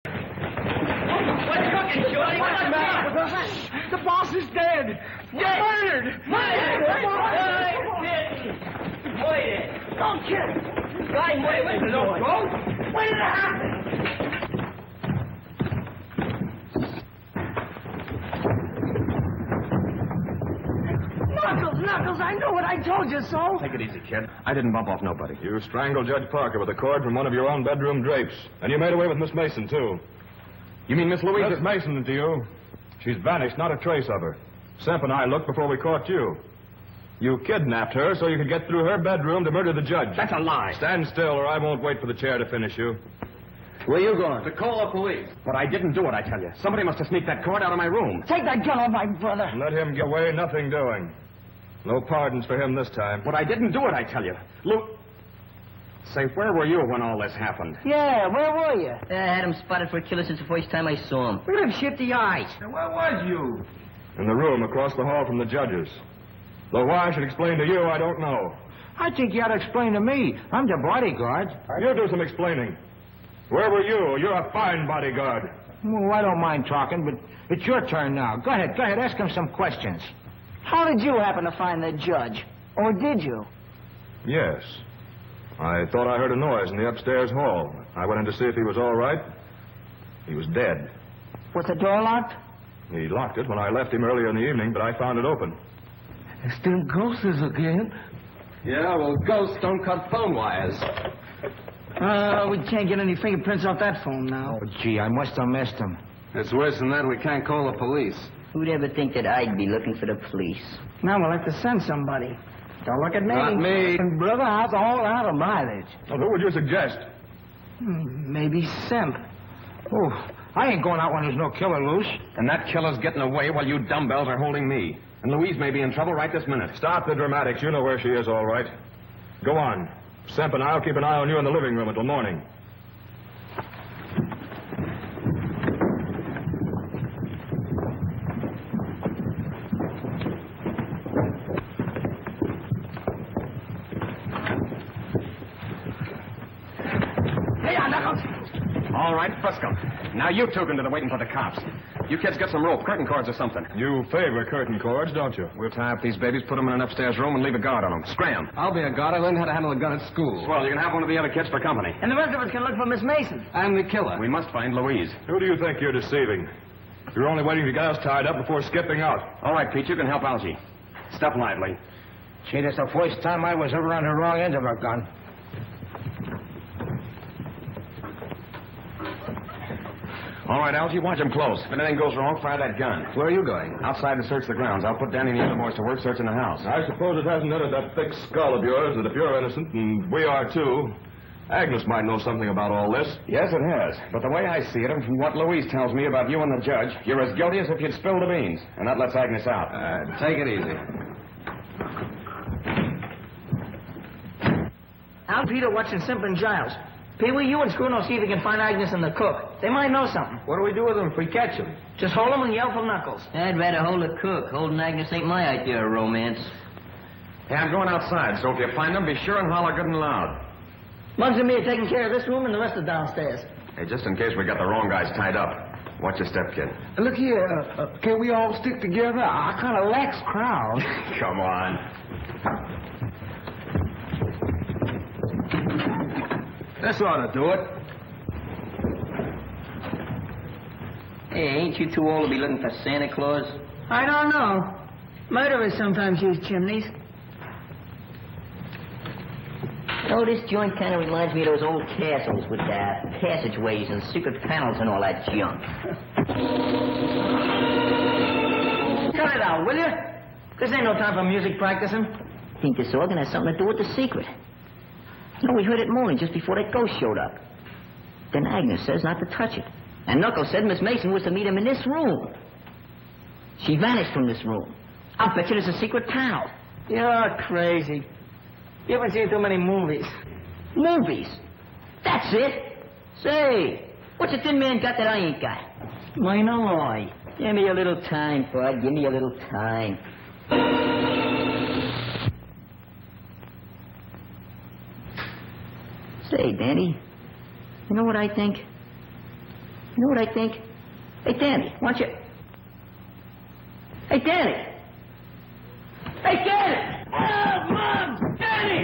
What's cooking, Shorty? What's the matter? The boss is dead. Murdered. Wait. Don't kill. Guy, wait. Don't go. When did it happen? Knuckles, I know it. I told you so. Take it easy, kid. I didn't bump off nobody. You strangled Judge Parker with a cord from one of your own bedroom drapes. And you made away with Miss Mason, too. You mean Miss Louise? Miss Mason, to you. She's vanished, not a trace of her. Semp and I looked before we caught you. You kidnapped her so you could get through her bedroom to murder the judge. That's a lie. Stand still, or I won't wait for the chair to finish you. Where you going? To call the police. But I didn't do it, I tell you. Somebody must have sneaked that cord out of my room. Take that gun off my brother. Let him get away, nothing doing. No pardons for him this time. But I didn't do it, I tell you. Say, where were you when all this happened? Yeah, where were you? I had him spotted for a killer since the first time I saw him. Look at him shifty eyes. Where was you? In the room across the hall from the judges. Though why I should explain to you, I don't know. I think you ought to explain to me. I'm the bodyguard. You do some explaining. Where were you? You're a fine bodyguard. Well, I don't mind talking, but it's your turn now. Go ahead. Ask him some questions. How did you happen to find the judge? Or did you? Yes. I thought I heard a noise in the upstairs hall. I went in to see if he was all right. He was dead. Was the door locked? He locked it when I left him earlier in the evening, but I found it open. It's them ghosts again. Yeah, well, ghosts don't cut phone wires. We can't get any fingerprints off that phone now. Oh, gee, I must have missed him. It's worse than that. We can't call the police. Who'd ever think that I'd be looking for the police? Now we'll have to send somebody. Don't look at me. Not me. And brother, how's all out of mileage? Well, who would you suggest? Maybe Semp. Oh, I ain't going out when there's no killer loose. And that killer's getting away while you dumbbells are holding me. And Louise may be in trouble right this minute. Stop the dramatics. You know where she is, all right. Go on. Semp and I'll keep an eye on you in the living room until morning. All right, Frisco. Now you two can do the waiting for the cops. You kids get some rope, curtain cords or something. You favor curtain cords, don't you? We'll tie up these babies, put them in an upstairs room, and leave a guard on them. Scram. I'll be a guard. I learned how to handle a gun at school. Well, you can have one of the other kids for company. And the rest of us can look for Miss Mason. I'm the killer. We must find Louise. Who do you think you're deceiving? You're only waiting to get us tied up before skipping out. All right, Pete, you can help Algie. Step lively. Gee, that's the first time I was ever on the wrong end of a gun. All right, Algie, watch him close. If anything goes wrong, fire that gun. Where are you going? Outside to search the grounds. I'll put Danny and the other boys to work searching the house. I suppose it hasn't entered that thick skull of yours that if you're innocent, and we are too, Agnes might know something about all this. Yes, it has. But the way I see it, and from what Louise tells me about you and the judge, you're as guilty as if you'd spilled the beans. And that lets Agnes out. Take it easy. Al, Peter, watching Semp and Giles. Pee-wee, you and Scruno see if you can find Agnes and the cook. They might know something. What do we do with them if we catch them? Just hold them and yell for Knuckles. I'd rather hold a cook. Holding Agnes ain't my idea of romance. Hey, I'm going outside, so if you find them, be sure and holler good and loud. Muggs and me are taking care of this room and the rest are downstairs. Hey, just in case we got the wrong guys tied up. Watch your step, kid. Look here, can we all stick together? I kind of lax crowd. Come on. This ought to do it. Hey, ain't you too old to be looking for Santa Claus? I don't know. Murderers sometimes use chimneys. Oh, this joint kind of reminds me of those old castles with passageways and secret panels and all that junk. Cut it out, will you? This ain't no time for music practicing. I think this organ has something to do with the secret. You know, we heard it moaning just before that ghost showed up. Then Agnes says not to touch it. And Knuckles said Miss Mason was to meet him in this room. She vanished from this room. I'll bet you there's a secret panel. You're crazy. You haven't seen too many movies. Movies? That's it. Say, what's a thin man got that I ain't got? Mine alloy. Give me a little time, Bud. Give me a little time. Say, Danny, you know what I think? You know what I think? Hey, Danny, why don't you... Hey, Danny! Hey, Danny! Oh, Mom! Danny!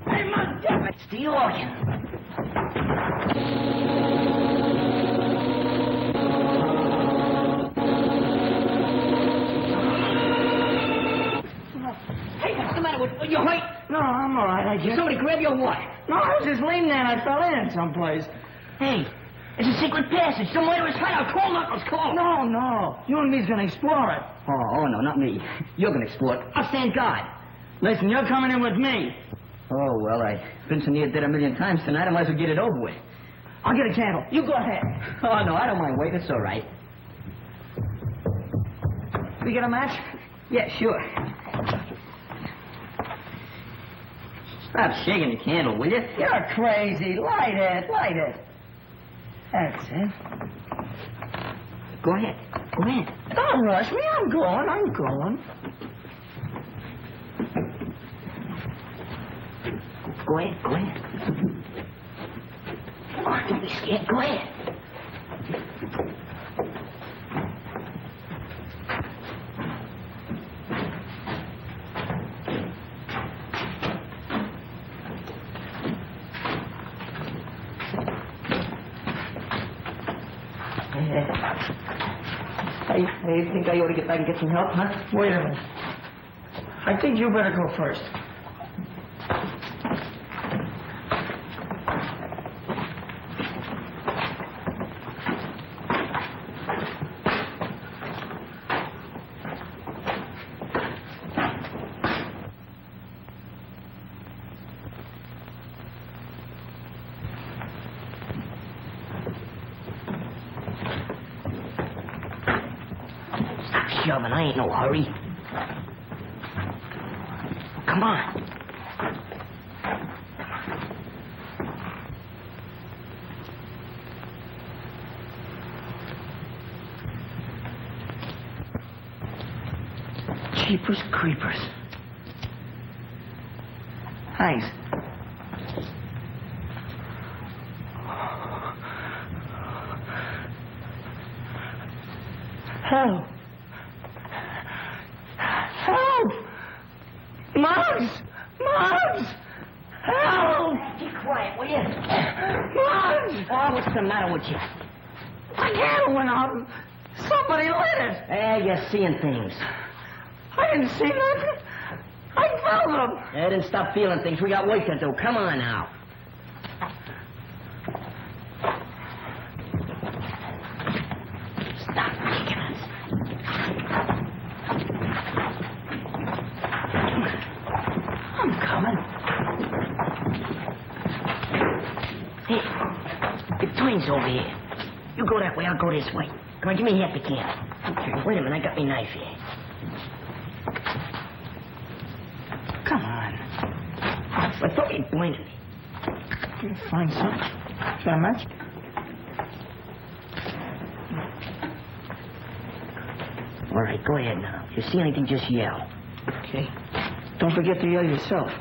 Hey, Mom, damn it! It's the organ. Hey, what's the matter with you? Hurt? No, I'm all right. Did somebody grab you or what? No, I was just leaning there and I fell in someplace. Hey, it's a secret passage. Some way to his hideout. Call Knuckles, call. No. You and me's gonna explore it. Oh, no, not me. You're going to explore it. I'll stand guard. Listen, you're coming in with me. Oh, well, I've been so near dead a million times tonight, I might as well get it over with. I'll get a candle. You go ahead. Oh, no, I don't mind waiting. It's all right. We get a match? Yeah, sure. Stop shaking the candle, will you? You're crazy. Light it. That's it. Go ahead. Don't rush me. I'm going. Go ahead. Oh, don't be scared. Go ahead. I think I ought to get back and get some help, huh? Wait a minute. I think you better go first. Shoving, I ain't no hurry. Come on. Jeepers creepers. Thanks. Help! Muggs! Help! Keep quiet, will you? Muggs! Oh, what's the matter with you? My candle went out. Somebody lit it. Hey, you're seeing things. I didn't see nothing. I felt them. Hey, then stop feeling things. We got work to do. Come on now. Stop making us. I'm coming. Hey, the train's over here. You go that way, I'll go this way. Come on, give me half the can. Okay. Wait a minute, I got my knife here. Come on. I thought you blinded me. Can you find something? Got a match? All right, go ahead now. If you see anything, just yell. Okay. Don't forget to yell yourself.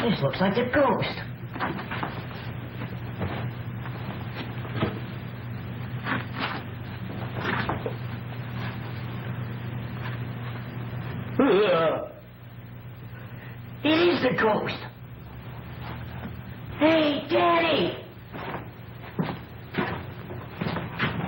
This looks like a ghost. It is a ghost. Hey, Daddy!